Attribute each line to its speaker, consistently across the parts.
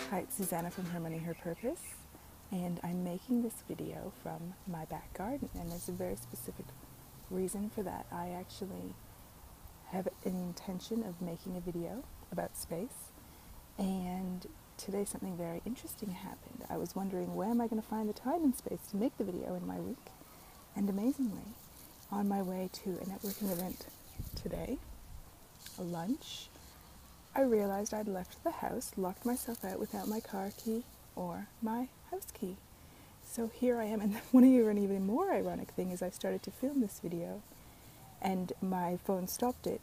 Speaker 1: Hi, it's Susanna from Her Money, Her Purpose, and I'm making this video from my back garden, and there's a very specific reason for that. I actually have an intention of making a video about space, and today something very interesting happened. I was wondering, where am I going to find the time and space to make the video in my week? And amazingly, on my way to a networking event today, a lunch, I realized I'd left the house, locked myself out without my car key or my house key. So here I am, and an even more ironic thing is I started to film this video and my phone stopped it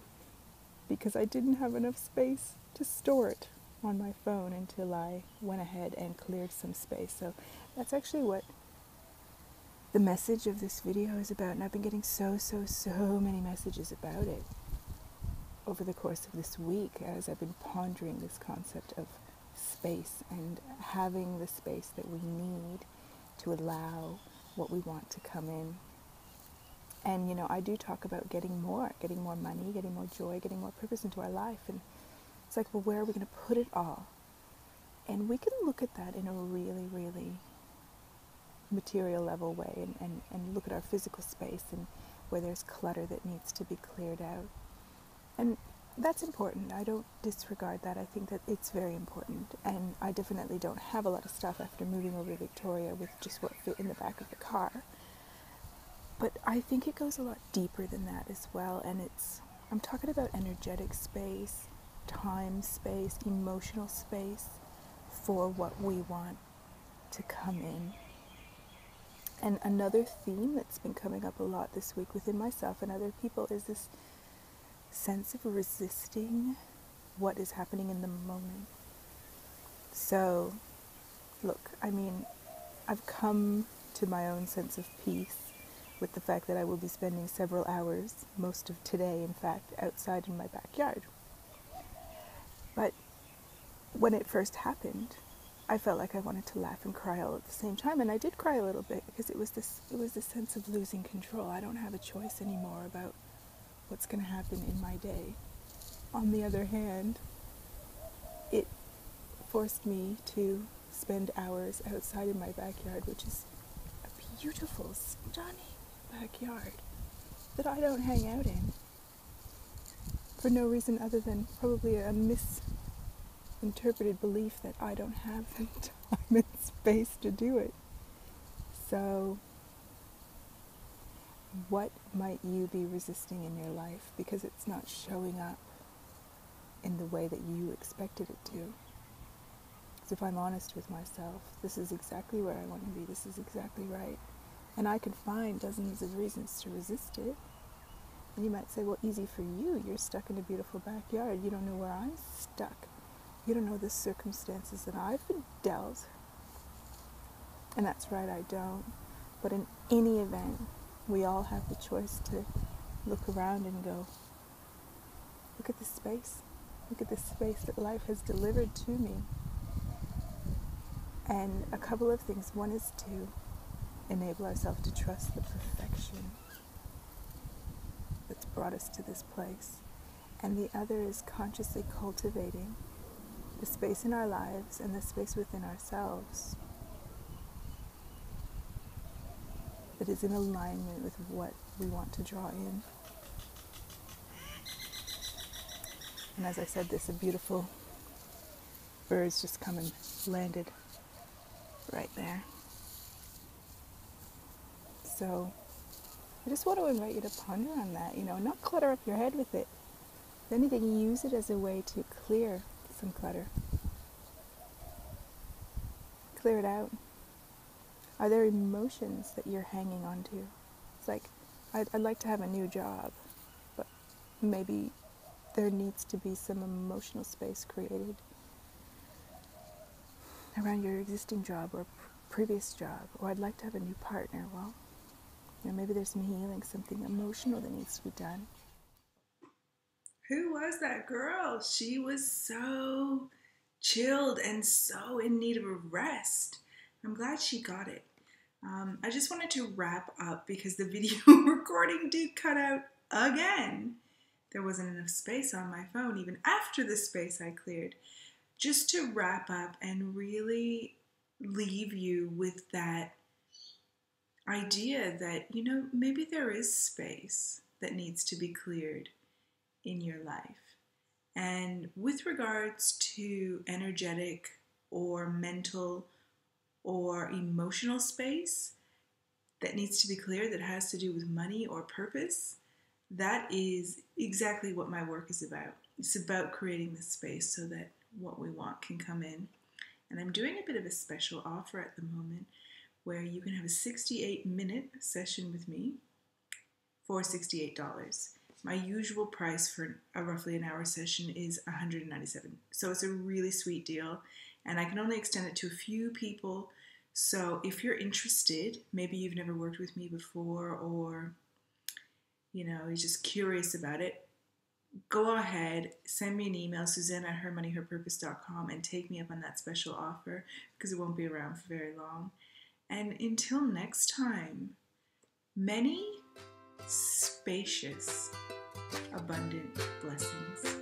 Speaker 1: because I didn't have enough space to store it on my phone until I went ahead and cleared some space. So that's actually what the message of this video is about, and I've been getting so many messages about it over the course of this week as I've been pondering this concept of space and having the space that we need to allow what we want to come in. And you know, I do talk about getting more money, getting more joy, getting more purpose into our life, and it's like, well, where are we going to put it all? And we can look at that in a really material level way and look at our physical space and where there's clutter that needs to be cleared out. And that's important. I don't disregard that. I think that it's very important. And I definitely don't have a lot of stuff after moving over to Victoria with just what fit in the back of the car. But I think it goes a lot deeper than that as well. And I'm talking about energetic space, time space, emotional space for what we want to come in. And another theme that's been coming up a lot this week within myself and other people is this sense of resisting what is happening in the moment. So, look, I mean, I've come to my own sense of peace with the fact that I will be spending several hours, most of today, in fact, outside in my backyard. But when it first happened, I felt like I wanted to laugh and cry all at the same time, and I did cry a little bit because it was this sense of losing control. I don't have a choice anymore about what's going to happen in my day. On the other hand, it forced me to spend hours outside in my backyard, which is a beautiful, stunning backyard that I don't hang out in for no reason other than probably a misinterpreted belief that I don't have the time and space to do it. So what might you be resisting in your life because it's not showing up in the way that you expected it to? Because if I'm honest with myself, this is exactly where I want to be. This is exactly right. And I can find dozens of reasons to resist it. And you might say, well, easy for you. You're stuck in a beautiful backyard. You don't know where I'm stuck. You don't know the circumstances that I've been dealt. And that's right, I don't. But in any event, we all have the choice to look around and go, look at this space. Look at this space that life has delivered to me. And a couple of things. One is to enable ourselves to trust the perfection that's brought us to this place. And the other is consciously cultivating the space in our lives and the space within ourselves that is in alignment with what we want to draw in. And as I said this, a beautiful bird's just come and landed right there. So I just want to invite you to ponder on that, not clutter up your head with it. If anything, use it as a way to clear some clutter. Clear it out. Are there emotions that you're hanging on to? It's like, I'd like to have a new job, but maybe there needs to be some emotional space created around your existing job or previous job. Or I'd like to have a new partner. Well, maybe there's some healing, something emotional that needs to be done. Who was that girl? She was so chilled and so in need of a rest. I'm glad she got it. I just wanted to wrap up because the video recording did cut out again. There wasn't enough space on my phone even after the space I cleared.
Speaker 2: just to wrap up and really leave you with that idea that, maybe there is space that needs to be cleared in your life. And with regards to energetic or mental or emotional space that needs to be cleared that has to do with money or purpose, that is exactly what my work is about. It's about creating this space so that what we want can come in. And I'm doing a bit of a special offer at the moment where you can have a 68-minute session with me for $68. My usual price for a roughly an hour session is $197. So it's a really sweet deal, and I can only extend it to a few people. So if you're interested, maybe you've never worked with me before, or you're just curious about it, go ahead, send me an email, Suzanne@hermoneyherpurpose.com, and take me up on that special offer because it won't be around for very long. And until next time, many spacious, abundant blessings.